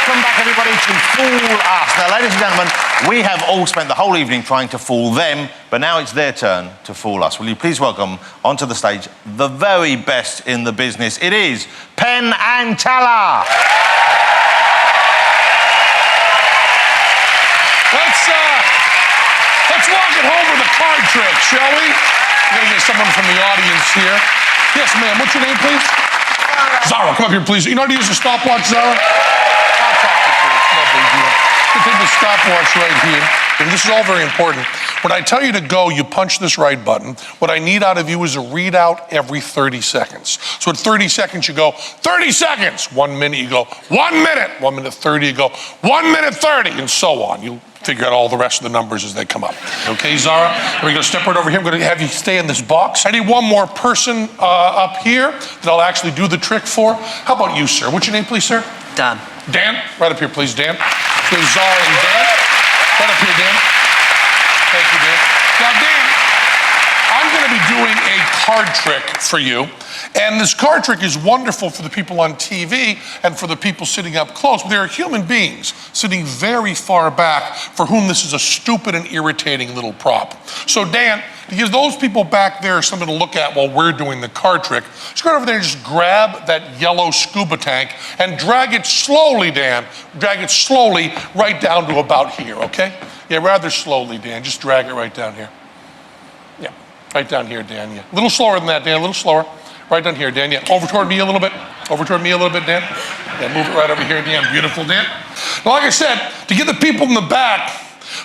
Welcome back, everybody, to Fool Us. Now, ladies and gentlemen, we have all spent the whole evening trying to fool them, but now it's their turn to fool us. Will you please welcome onto the stage the very best in the business? It is Penn and Teller. Let's walk it home with a card trick, shall we? We're gonna get someone from the audience here. Yes, ma'am. What's your name, please? Zara, come up here, please. You know how to use a stopwatch, Zara? I'll talk to you. It's no big deal. You take the stopwatch right here. And this is all very important. When I tell you to go, you punch this right button. What I need out of you is a readout every 30 seconds. So at 30 seconds, you go, 30 seconds. 1 minute, you go, 1 minute. 1 minute 30, you go, 1 minute 30, and so on. You'll figure out all the rest of the numbers as they come up. Okay, Zara? We're going to step right over here. I'm going to have you stay in this box. I need one more person up here that I'll actually do the trick for. How about you, sir? What's your name, please, sir? Dan. Dan? Right up here, please, Dan. So Zara and Dan. Right up here, Dan. Thank you, Dan. Now, Dan, I'm going to be doing a card trick for you. And this card trick is wonderful for the people on TV and for the people sitting up close. But there are human beings sitting very far back for whom this is a stupid and irritating little prop. So, Dan, to give those people back there something to look at while we're doing the card trick, just go over there and just grab that yellow scuba tank and drag it slowly, Dan. Drag it slowly right down to about here, okay? Yeah, rather slowly, Dan. Just drag it right down here. Yeah, right down here, Dan. Yeah. A little slower than that, Dan. A little slower. Right down here, Dan. Yeah. Over toward me a little bit. Over toward me a little bit, Dan. Yeah, move it right over here, Dan. Beautiful, Dan. Now, like I said, to give the people in the back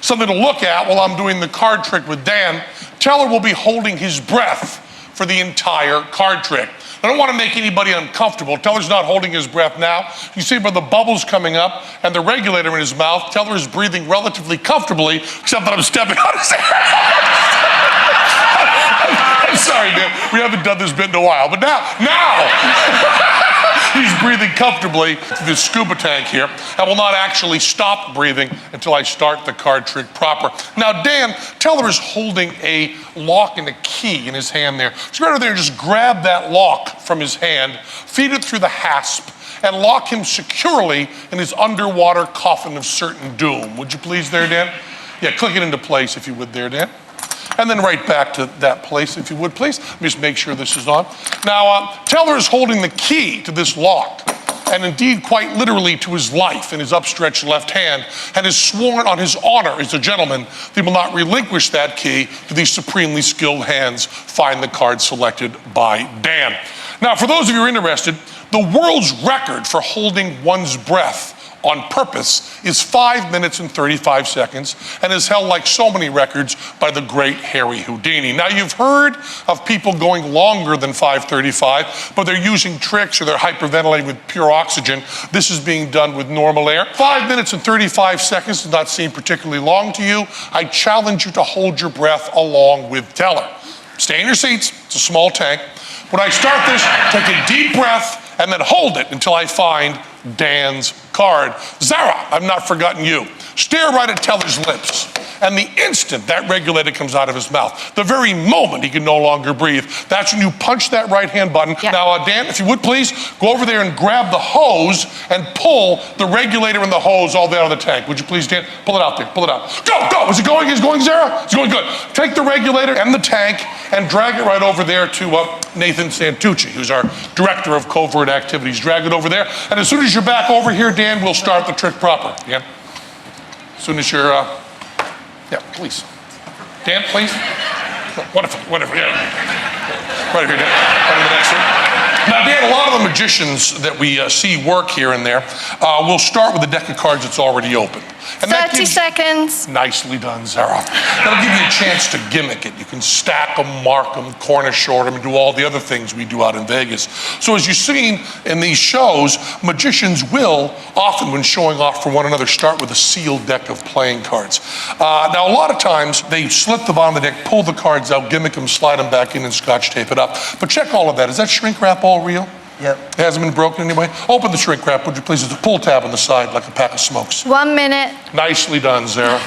something to look at while I'm doing the card trick with Dan, Teller will be holding his breath for the entire card trick. I don't want to make anybody uncomfortable. Teller's not holding his breath now. You see by the bubbles coming up and the regulator in his mouth, Teller is breathing relatively comfortably, except that I'm stepping on his hair. I'm sorry, Dan. We haven't done this bit in a while, but now, he's breathing comfortably through this scuba tank here. I will not actually stop breathing until I start the card trick proper. Now, Dan, Teller is holding a lock and a key in his hand there. So go over there and just grab that lock from his hand, feed it through the hasp, and lock him securely in his underwater coffin of certain doom. Would you please there, Dan? Yeah, click it into place if you would there, Dan. And then right back to that place, if you would, please. Let me just make sure this is on. Now, Teller is holding the key to this lock, and indeed quite literally to his life in his upstretched left hand, and has sworn on his honor as a gentleman that he will not relinquish that key to these supremely skilled hands. Find the card selected by Dan. Now, for those of you who are interested, the world's record for holding one's breath on purpose is 5 minutes and 35 seconds and is held, like so many records, by the great Harry Houdini. Now, you've heard of people going longer than 5:35, but they're using tricks or they're hyperventilating with pure oxygen. This is being done with normal air. 5 minutes and 35 seconds does not seem particularly long to you. I challenge you to hold your breath along with Teller. Stay in your seats. It's a small tank. When I start this, take a deep breath and then hold it until I find Dan's card. Zara, I've not forgotten you. Stare right at Teller's lips. And the instant that regulator comes out of his mouth, the very moment he can no longer breathe, that's when you punch that right-hand button. Yeah. Now, Dan, if you would please, go over there and grab the hose and pull the regulator and the hose all the way out of the tank. Would you please, Dan? Pull it out there. Pull it out. Go, go. Is it going? Is it going, Zara? It's going good. Take the regulator and the tank and drag it right over there to Nathan Santucci, who's our director of covert activities. Drag it over there. And as soon as you're back over here, Dan, we'll start the trick proper. Dan? As soon as you're... Yeah, please. Dan, please. Whatever, yeah. Right here, Dan. Right in the next one. Now, Dan, a lot of the magicians that we see work here and there will start with a deck of cards that's already open. And 30 seconds. Nicely done, Zara. That'll give you a chance to gimmick it. You can stack them, mark them, corner short them, and do all the other things we do out in Vegas. So as you've seen in these shows, magicians will often, when showing off for one another, start with a sealed deck of playing cards. Now, a lot of times, they slip the bottom of the deck, pull the cards out, gimmick them, slide them back in, and scotch tape it up. But check all of that. Is that shrink wrap all real? Yep. It hasn't been broken anyway? Open the shrink wrap, would you please? There's a pull tab on the side, like a pack of smokes. 1 minute. Nicely done, Zara.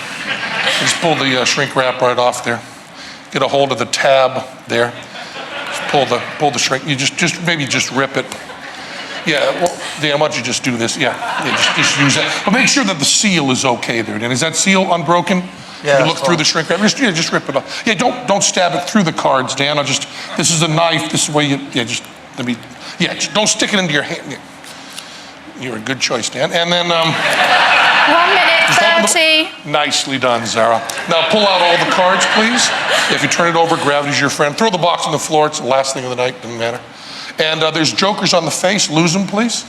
Just pull the shrink wrap right off there. Get a hold of the tab there. Just pull the shrink. You just maybe just rip it. Yeah, well, Dan, why don't you just do this? Yeah, just use that. But make sure that the seal is okay there, Dan. Is that seal unbroken? Yeah. You look through the shrink wrap. Just rip it off. Yeah, don't stab it through the cards, Dan. This is a knife. This is where you, don't stick it into your hand. Yeah. You're a good choice, Dan. And then, 1 minute 30. Nicely done, Zara. Now pull out all the cards, please. If you turn it over, gravity's your friend. Throw the box on the floor. It's the last thing of the night. Doesn't matter. And there's jokers on the face. Lose them, please.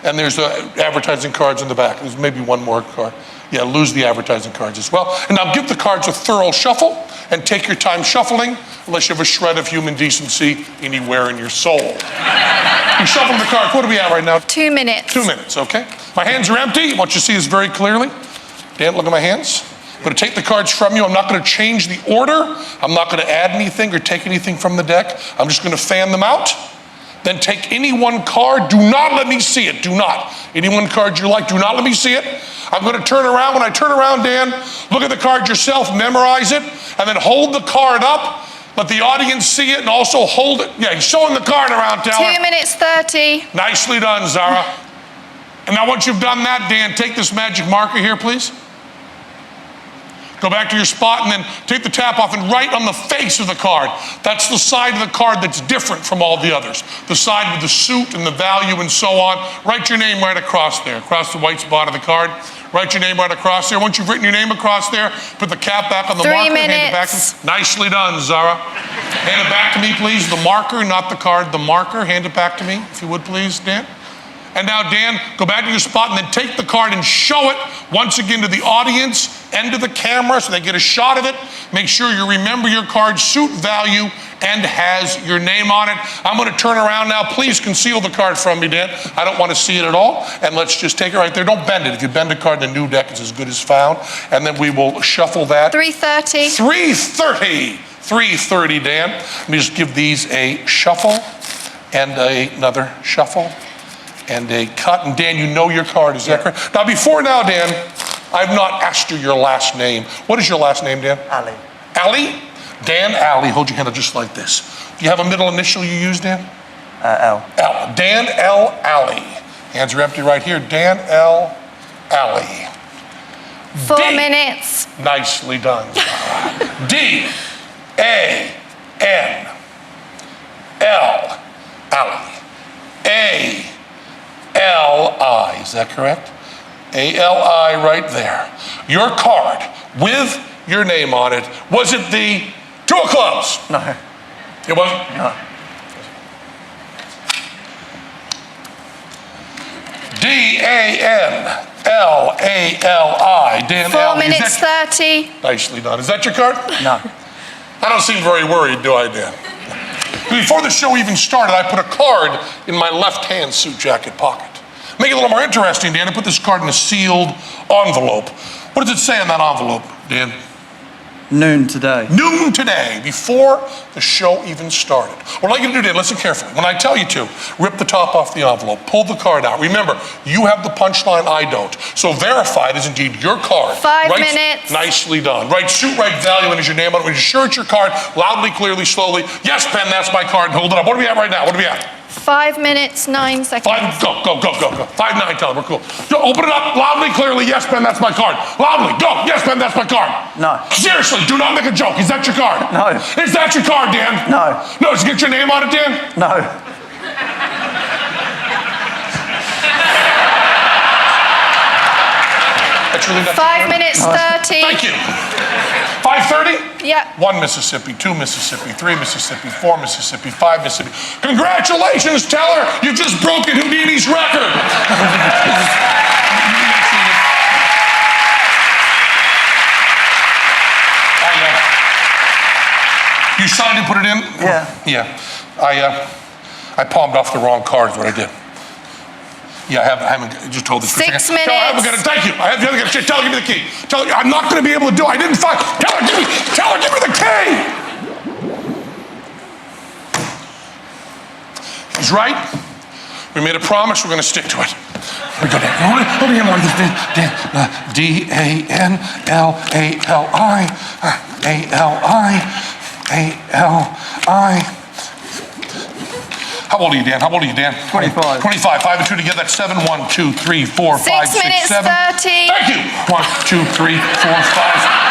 And there's advertising cards in the back. There's maybe one more card. Yeah, lose the advertising cards as well. And now give the cards a thorough shuffle and take your time shuffling, unless you have a shred of human decency anywhere in your soul. You shuffle the cards. What do we have right now? 2 minutes. 2 minutes, okay. My hands are empty. I want you to see this very clearly. Dan, look at my hands. I'm going to take the cards from you. I'm not going to change the order. I'm not going to add anything or take anything from the deck. I'm just going to fan them out. Then take any one card. Do not let me see it. Do not. Any one card you like, do not let me see it. I'm going to turn around. When I turn around, Dan, look at the card yourself, memorize it, and then hold the card up. Let the audience see it and also hold it. Yeah, he's showing the card around, Taylor. 2 minutes 30. Nicely done, Zara. And now once you've done that, Dan, take this magic marker here, please. Go back to your spot and then take the tap off and write on the face of the card. That's the side of the card that's different from all the others. The side with the suit and the value and so on. Write your name right across there, across the white spot of the card. Write your name right across there. Once you've written your name across there, put the cap back on the 3 marker. minutes. Hand it back to me. Nicely done, Zara. Hand it back to me, please. The marker, not the card, the marker. Hand it back to me, if you would, please, Dan. And now, Dan, go back to your spot and then take the card and show it once again to the audience and to the camera so they get a shot of it. Make sure you remember your card's suit value and has your name on it. I'm going to turn around now. Please conceal the card from me, Dan. I don't want to see it at all. And let's just take it right there. Don't bend it. If you bend a card in the new deck, it's as good as found. And then we will shuffle that. 3:30. 3:30. 3:30, Dan. Let me just give these a shuffle and another shuffle. And a cut. And Dan, you know your card, is that correct? Now, before now, Dan, I've not asked you your last name. What is your last name, Dan? Ali. Ali? Dan Ali. Hold your hand up just like this. Do you have a middle initial you use, Dan? L. L. Dan L. Ali. Hands are empty right here. Dan L. Ali. 4 D. minutes. Nicely done. D. A. N. L. Ali. A. L-I, is that correct? A-L-I right there. Your card with your name on it, was it the two of clubs? No. It wasn't? No. D-A-N-L-A-L-I. Dan 4 L. minutes 30. Nicely done. Is that your card? No. I don't seem very worried, do I, Dan? Before the show even started, I put a card in my left-hand suit jacket pocket. Make it a little more interesting, Dan. I put this card in a sealed envelope. What does it say on that envelope, Dan? Noon today. Noon today, before the show even started. What I'd like you to do, Dan, listen carefully. When I tell you to, rip the top off the envelope, pull the card out. Remember, you have the punchline, I don't. So verify it is indeed your card. 5 minutes. Nicely done. Write suit, write value, and is your name on it. When you're sure it's your card, loudly, clearly, slowly. Yes, Penn, that's my card. Hold it up. What do we have right now? What do we have? 5 minutes, 9 seconds. 5, go. 5-9, tell them, we're cool. Yo, open it up, loudly, clearly, yes, Ben, that's my card. Loudly, go, yes, Ben, that's my card. No. Seriously, do not make a joke. Is that your card? No. Is that your card, Dan? No. No, does it get your name on it, Dan? No. That's really not 5 minutes 30. Thank you. 5:30? Yeah. 1 Mississippi, 2 Mississippi, 3 Mississippi, 4 Mississippi, 5 Mississippi. Congratulations, Teller! You've just broken Houdini's record. You signed and put it in? Yeah. Yeah. I palmed off the wrong card is what I did. Yeah, I haven't just told this. 6 Tell her I haven't got it. Thank you. I haven't got it. Tell her, give me the key. Tell her, I'm not going to be able to do it. I didn't find. Tell her, give me the key. He's right. We made a promise. We're going to stick to it. We're going to hold your hand like this. D-A-N-L-A-L-I. A-L-I. A-L-I. How old are you, Dan? How old are you, Dan? 25. 25. 5 and 2 together. That's 7. 1, 2, 3, 4, 5, 6 6, minutes, 7. 30. Thank you. 1, 2, 3, 4, 5.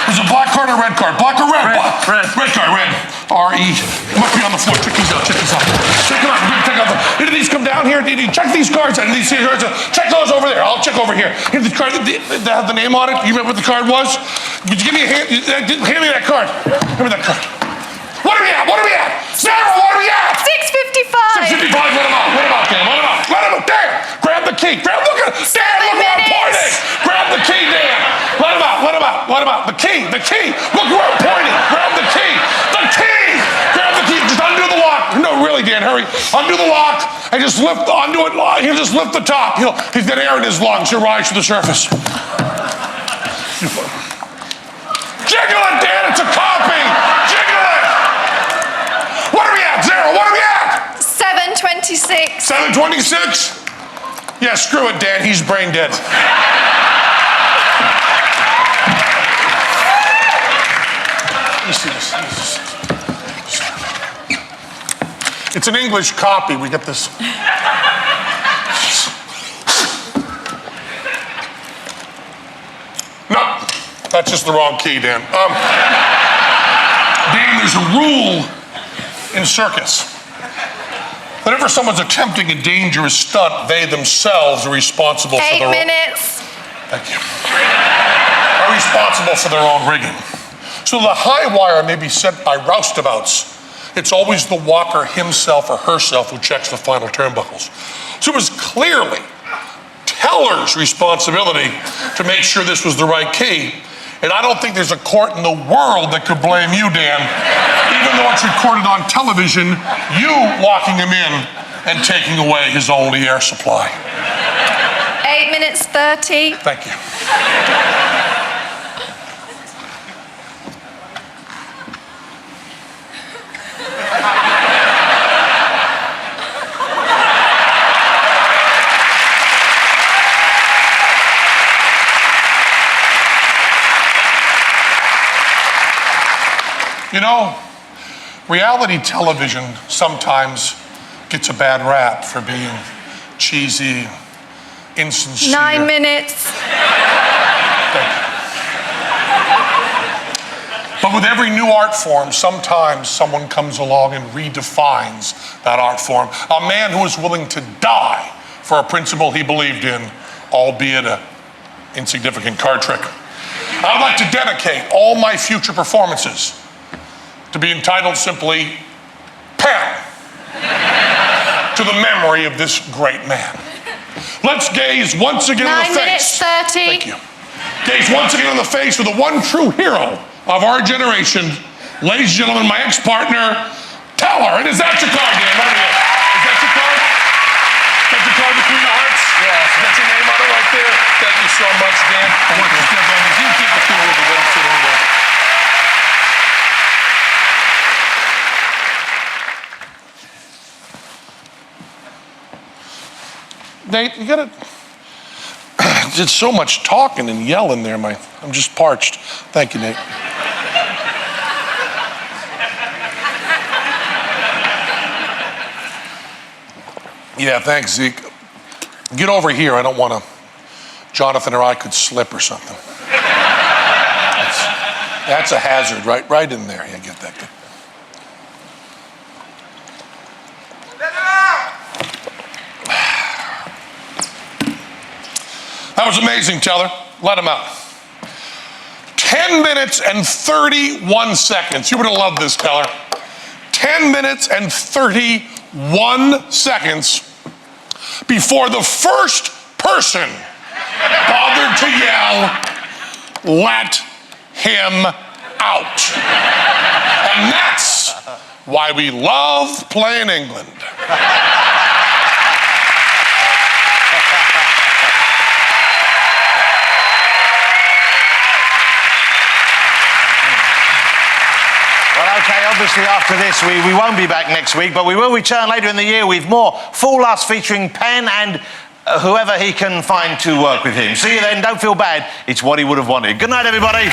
Was it black card or red card? Black or red? Red. Black. Red. Red card, red. R-E. It must be on the floor. Check these out. Check these out. Check them out. We're going to check out. Did these come down here? Did you check these cards? Did these cards? Check those over there. I'll check over here. Here's the card. They have the name on it. You remember what the card was? Would you give me a hand? Hand me that card. Give me that card. What are we at? What are we at? Sarah, what are we at? 6:55. 6:55. Let him out. Let him out, Dan. Let him out. Let him out. Dan, grab the key. Look at Dan. Look where I'm pointing. Grab the key, Dan. Let him out. Let him out. Let him out. The key. The key. Look where I'm pointing. Grab the key. The key. Grab the key. Just undo the lock. No, really, Dan. Hurry. Undo the lock and just lift. Undo it. He'll just lift the top. He's got air in his lungs. He'll rise to the surface. Jiggle it, Dan. It's a copy. Jiggle it. What are we at, Zero? What are we at? 7:26. 7:26? Yeah, screw it, Dan. He's brain dead. Let me see this. It's an English copy. We get this. No, that's just the wrong key, Dan. Dan, there's a rule in circus. Whenever someone's attempting a dangerous stunt, they themselves are responsible for 8 their minutes. Thank you. Are responsible for their own rigging. So the high wire may be set by roustabouts. It's always the walker himself or herself who checks the final turnbuckles. So it was clearly teller's responsibility to make sure this was the right key. And I don't think there's a court in the world that could blame you, Dan, even though it's recorded on television, you locking him in and taking away his only air supply. 8 minutes 30. Thank you. You know, reality television sometimes gets a bad rap for being cheesy, insincere. 9 minutes. But with every new art form, sometimes someone comes along and redefines that art form. A man who is willing to die for a principle he believed in, albeit an insignificant card trick. I'd like to dedicate all my future performances to be entitled simply Penn, to the memory of this great man. Let's gaze once again in the 9 minutes face. 30. Thank you. Gaze once again in the face of the one true hero of our generation, ladies and gentlemen, my ex-partner, Teller. And is that your card, Dan? What it is? Is that your card? Is that your card, the Queen of Hearts? Yes. Is that your name on it right there? Thank you so much, Dan. I want you to step on this. You keep the key with me. Let him sit anywhere. Nate, you gotta. There's so much talking and yelling there, I'm just parched. Thank you, Nate. Yeah, thanks, Zeke. Get over here. I don't want to. Jonathan or I could slip or something. That's a hazard, right in there. Yeah, get that. Good. That was amazing, Teller. Let him out. 10 minutes and 31 seconds. You would have loved this, Teller. 10 minutes and 31 seconds before the first person bothered to yell, "Let him out." And that's why we love playing England. Okay, obviously after this, we won't be back next week, but we will return later in the year with more Fool Us featuring Penn and whoever he can find to work with him. See you then. Don't feel bad. It's what he would have wanted. Good night, everybody.